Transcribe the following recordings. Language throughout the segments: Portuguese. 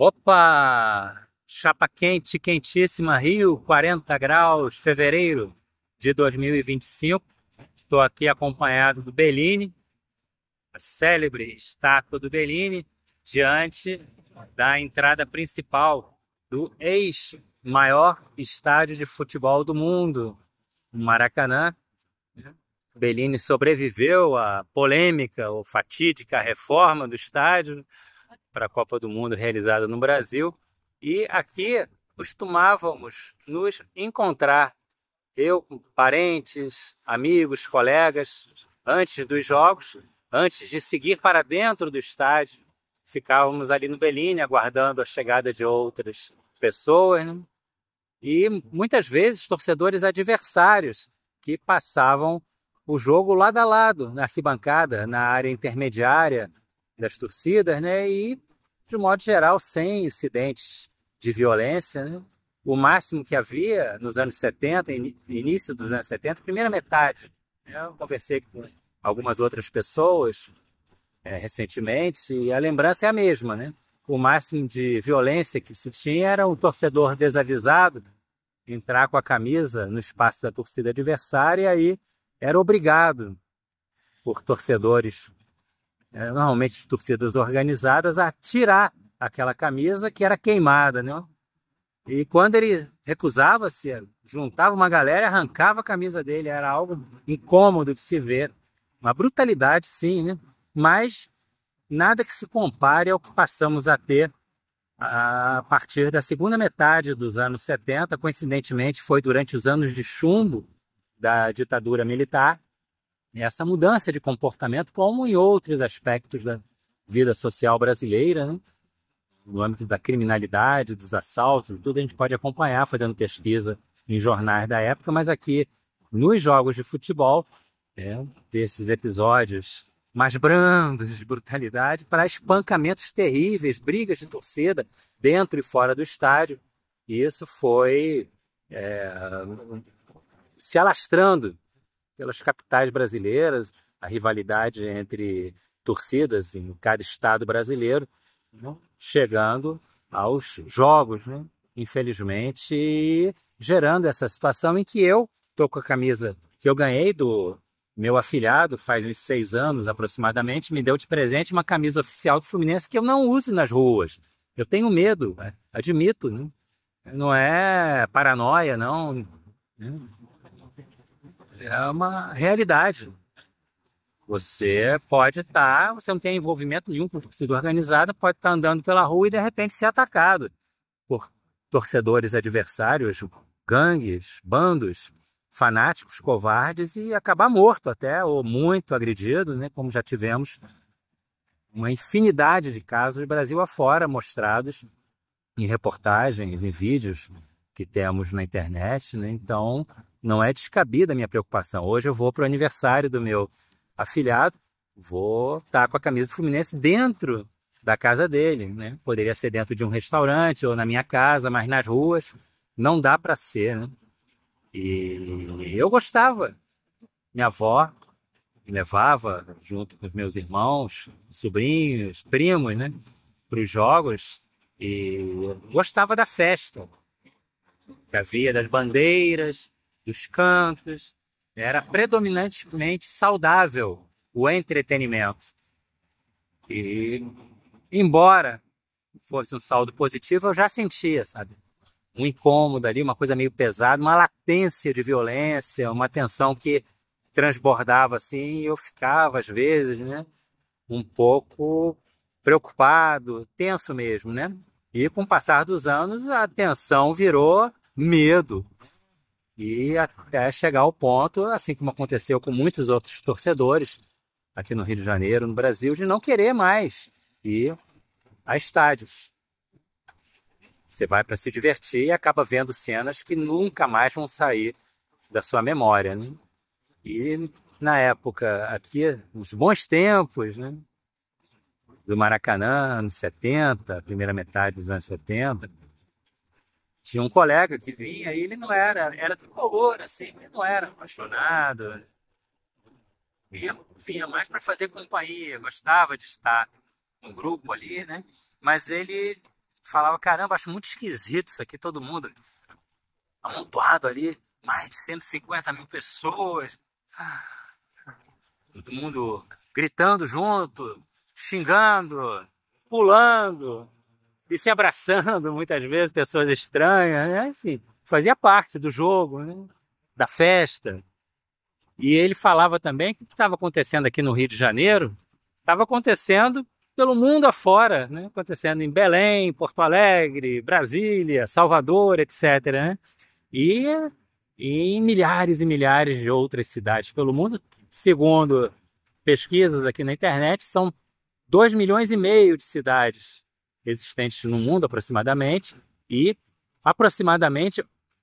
Opa! Chapa quente, quentíssima, Rio, 40 graus, fevereiro de 2025. Estou aqui acompanhado do Bellini, a célebre estátua do Bellini, diante da entrada principal do ex-maior estádio de futebol do mundo, o Maracanã. Bellini sobreviveu à polêmica ou fatídica reforma do estádio para a Copa do Mundo realizada no Brasil. E aqui costumávamos nos encontrar, eu com parentes, amigos, colegas, antes dos jogos, antes de seguir para dentro do estádio. Ficávamos ali no Bellini aguardando a chegada de outras pessoas, né? E muitas vezes torcedores adversários que passavam o jogo lado a lado, na arquibancada, na área intermediária das torcidas, né? E, de modo geral, sem incidentes de violência, né? O máximo que havia nos anos 70, início dos anos 70, primeira metade, né? Eu conversei com algumas outras pessoas recentemente e a lembrança é a mesma, né? O máximo de violência que se tinha era um torcedor desavisado entrar com a camisa no espaço da torcida adversária e aí era obrigado por torcedores, normalmente torcidas organizadas, a tirar aquela camisa que era queimada, né? E quando ele recusava-se, juntava uma galera e arrancava a camisa dele. Era algo incômodo de se ver. Uma brutalidade, sim, né? Mas nada que se compare ao que passamos a ter a partir da segunda metade dos anos 70. Coincidentemente, foi durante os anos de chumbo da ditadura militar. E essa mudança de comportamento, como em outros aspectos da vida social brasileira, né? No âmbito da criminalidade, dos assaltos, tudo a gente pode acompanhar fazendo pesquisa em jornais da época, mas aqui nos jogos de futebol, desses episódios mais brandos de brutalidade para espancamentos terríveis, brigas de torcida dentro e fora do estádio. E isso foi se alastrando pelas capitais brasileiras, a rivalidade entre torcidas em cada estado brasileiro, chegando aos jogos, né? Infelizmente, e gerando essa situação em que eu estou com a camisa que eu ganhei do meu afilhado, faz uns 6 anos aproximadamente, me deu de presente uma camisa oficial do Fluminense que eu não uso nas ruas. Eu tenho medo, admito, né? Não é paranoia, não. É uma realidade. Você não tem envolvimento nenhum com torcida organizada, pode estar andando pela rua e de repente ser atacado por torcedores adversários, gangues, bandos, fanáticos, covardes e acabar morto até, ou muito agredido, né? Como já tivemos uma infinidade de casos Brasil afora mostrados em reportagens, em vídeos que temos na internet, né? Então, não é descabida a minha preocupação. Hoje eu vou para o aniversário do meu afilhado, vou estar com a camisa do Fluminense dentro da casa dele, né? Poderia ser dentro de um restaurante ou na minha casa, mas nas ruas não dá para ser, né? E eu gostava. Minha avó me levava junto com os meus irmãos, sobrinhos, primos, né? Para os jogos e eu gostava da festa que havia, das bandeiras, dos cantos. Era predominantemente saudável o entretenimento. E, embora fosse um saldo positivo, eu já sentia, sabe? Um incômodo ali, uma coisa meio pesada, uma latência de violência, uma tensão que transbordava assim, e eu ficava, às vezes, né? Um pouco preocupado, tenso mesmo, né? E com o passar dos anos, a tensão virou medo. E até chegar ao ponto, assim como aconteceu com muitos outros torcedores aqui no Rio de Janeiro, no Brasil, de não querer mais ir a estádios. Você vai para se divertir e acaba vendo cenas que nunca mais vão sair da sua memória, né? E na época, aqui, nos bons tempos, né? Do Maracanã, anos 70, primeira metade dos anos 70, tinha um colega que vinha e ele não era tricolor, assim, mas não era apaixonado. Vinha mais para fazer companhia, gostava de estar no grupo ali, né? Mas ele falava, caramba, acho muito esquisito isso aqui, todo mundo amontoado ali, mais de 150 mil pessoas, todo mundo gritando junto, xingando, pulando e se abraçando, muitas vezes, pessoas estranhas, né? Enfim, fazia parte do jogo, né? Da festa. E ele falava também que o que estava acontecendo aqui no Rio de Janeiro estava acontecendo pelo mundo afora, né? Acontecendo em Belém, Porto Alegre, Brasília, Salvador, etc., né? E, e em milhares e milhares de outras cidades pelo mundo. Segundo pesquisas aqui na internet, são 2,5 milhões de cidades existentes no mundo, aproximadamente, e aproximadamente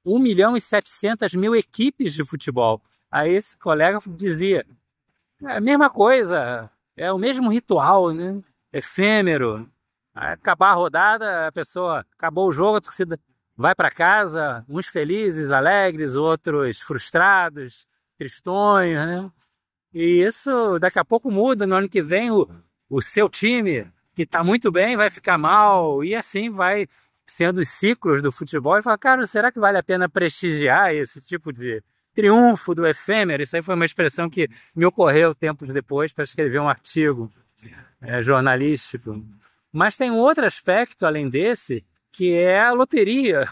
1,7 milhão equipes de futebol. Aí esse colega dizia, é a mesma coisa, é o mesmo ritual, né? Efêmero. Aí acabar a rodada, a pessoa acabou o jogo, a torcida vai para casa, uns felizes, alegres, outros frustrados, tristonhos, né? E isso daqui a pouco muda. No ano que vem o seu time, que está muito bem, vai ficar mal, e assim vai sendo os ciclos do futebol. E fala, cara, será que vale a pena prestigiar esse tipo de triunfo do efêmero? Isso aí foi uma expressão que me ocorreu tempos depois para escrever um artigo jornalístico. Mas tem um outro aspecto além desse, que é a loteria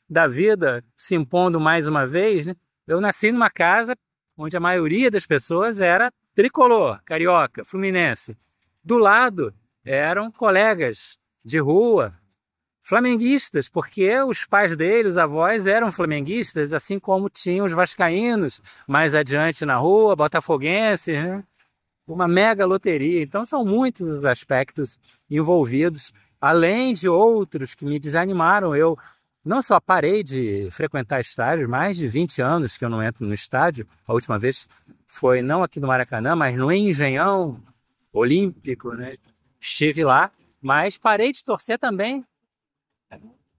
da vida se impondo mais uma vez, né? Eu nasci numa casa onde a maioria das pessoas era tricolor, carioca, fluminense. Do lado eram colegas de rua, flamenguistas, porque os pais dele, os avós, eram flamenguistas, assim como tinham os vascaínos mais adiante na rua, botafoguenses, né? Uma mega loteria. Então são muitos os aspectos envolvidos, além de outros que me desanimaram. Eu não só parei de frequentar estádios, mais de 20 anos que eu não entro no estádio. A última vez foi não aqui no Maracanã, mas no Engenhão Olímpico, né? Estive lá, mas parei de torcer também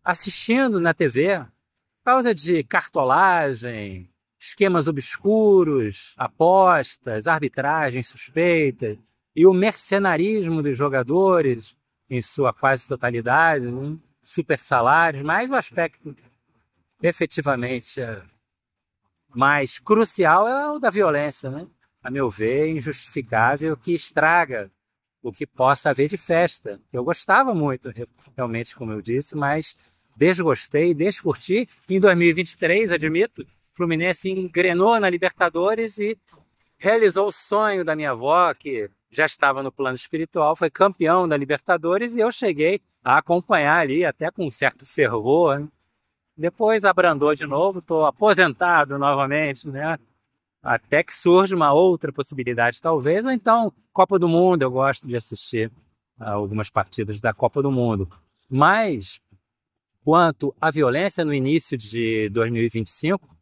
assistindo na TV, por causa de cartolagem, esquemas obscuros, apostas, arbitragens suspeitas e o mercenarismo dos jogadores em sua quase totalidade, né? Super salários, mas o aspecto efetivamente mais crucial é o da violência, né? A meu ver, injustificável, que estraga o que possa haver de festa. Eu gostava muito, realmente, como eu disse, mas desgostei, descurti. Em 2023, admito, o Fluminense engrenou na Libertadores e realizou o sonho da minha avó, que já estava no plano espiritual, foi campeão da Libertadores, e eu cheguei a acompanhar ali, até com um certo fervor, né? Depois abrandou de novo, estou aposentado novamente, né? Até que surge uma outra possibilidade, talvez, ou então Copa do Mundo. Eu gosto de assistir algumas partidas da Copa do Mundo. Mas, quanto à violência no início de 2025,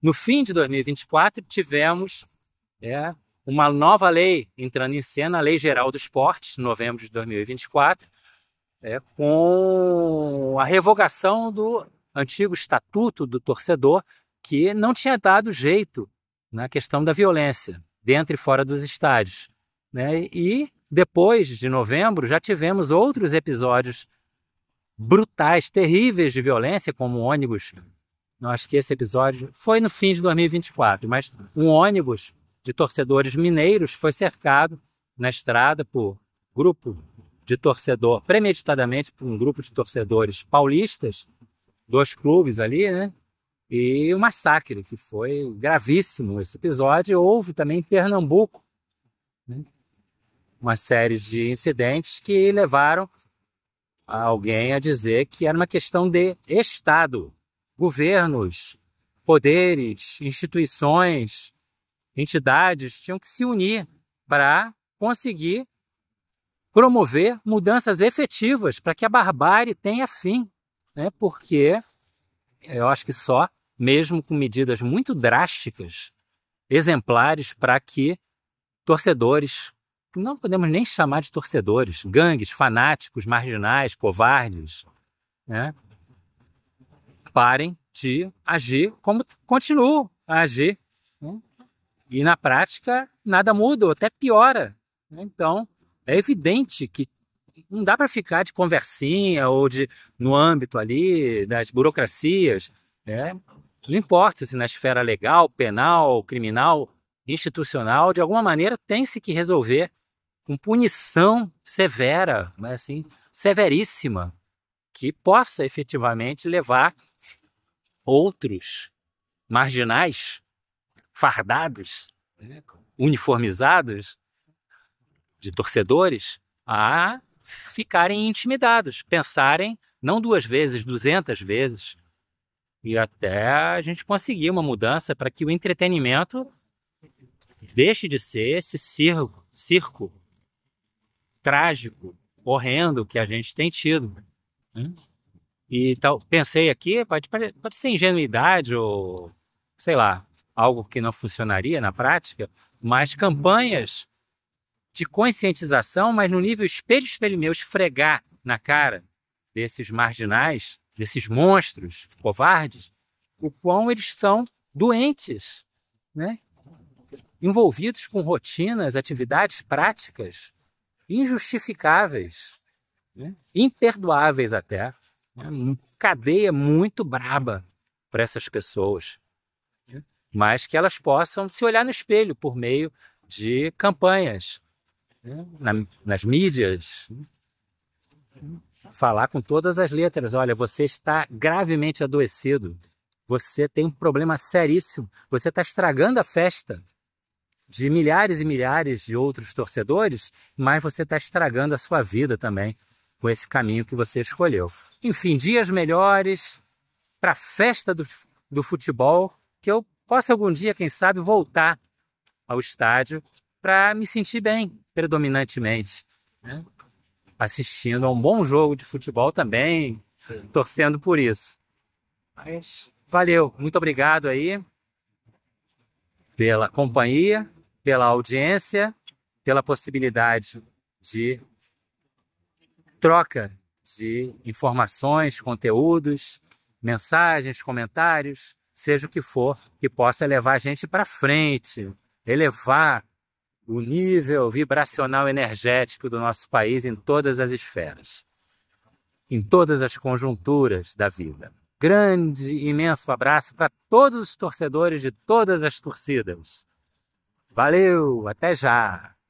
no fim de 2024, tivemos uma nova lei entrando em cena, a Lei Geral do Esporte, em novembro de 2024, com a revogação do antigo Estatuto do Torcedor, que não tinha dado jeito na questão da violência, dentro e fora dos estádios, né? E depois de novembro já tivemos outros episódios brutais, terríveis de violência, como um ônibus. Eu acho que esse episódio foi no fim de 2024, mas um ônibus de torcedores mineiros foi cercado na estrada por grupo de torcedor, premeditadamente por um grupo de torcedores paulistas, 2 clubes ali, né? E o massacre, que foi gravíssimo esse episódio. Houve também em Pernambuco, né? Uma série de incidentes que levaram alguém a dizer que era uma questão de Estado, governos, poderes, instituições, entidades tinham que se unir para conseguir promover mudanças efetivas para que a barbárie tenha fim, né? Porque eu acho que só mesmo com medidas muito drásticas, exemplares, para que torcedores, que não podemos nem chamar de torcedores, gangues, fanáticos, marginais, covardes, né, parem de agir como continuam a agir, né? E na prática nada muda, ou até piora, né? Então é evidente que não dá para ficar de conversinha ou no âmbito ali das burocracias, né? Não importa se na esfera legal, penal, criminal, institucional, de alguma maneira tem-se que resolver com punição severa, mas assim, severíssima, que possa efetivamente levar outros marginais, fardados, né, uniformizados, de torcedores, a ficarem intimidados, pensarem não 2 vezes, 200 vezes, e até a gente conseguir uma mudança para que o entretenimento deixe de ser esse circo trágico, horrendo que a gente tem tido, né? E tal, pensei aqui, pode ser ingenuidade ou, sei lá, algo que não funcionaria na prática, mas campanhas de conscientização, mas no nível espelho, espelho meu, esfregar na cara desses marginais, desses monstros covardes, o quão eles estão doentes, né? Envolvidos com rotinas, atividades práticas injustificáveis, né? Imperdoáveis até, né? Uma cadeia muito braba para essas pessoas, né? Mas que elas possam se olhar no espelho por meio de campanhas, né? Nas mídias, né? Falar com todas as letras: olha, você está gravemente adoecido, você tem um problema seríssimo, você está estragando a festa de milhares e milhares de outros torcedores, mas você está estragando a sua vida também com esse caminho que você escolheu. Enfim, dias melhores para a festa do futebol, que eu possa algum dia, quem sabe, voltar ao estádio para me sentir bem, predominantemente, né? Assistindo a um bom jogo de futebol também, torcendo por isso. Mas valeu, muito obrigado aí pela companhia, pela audiência, pela possibilidade de troca de informações, conteúdos, mensagens, comentários, seja o que for, que possa levar a gente para frente, elevar o nível vibracional energético do nosso país em todas as esferas, em todas as conjunturas da vida. Grande, imenso abraço para todos os torcedores de todas as torcidas. Valeu, até já!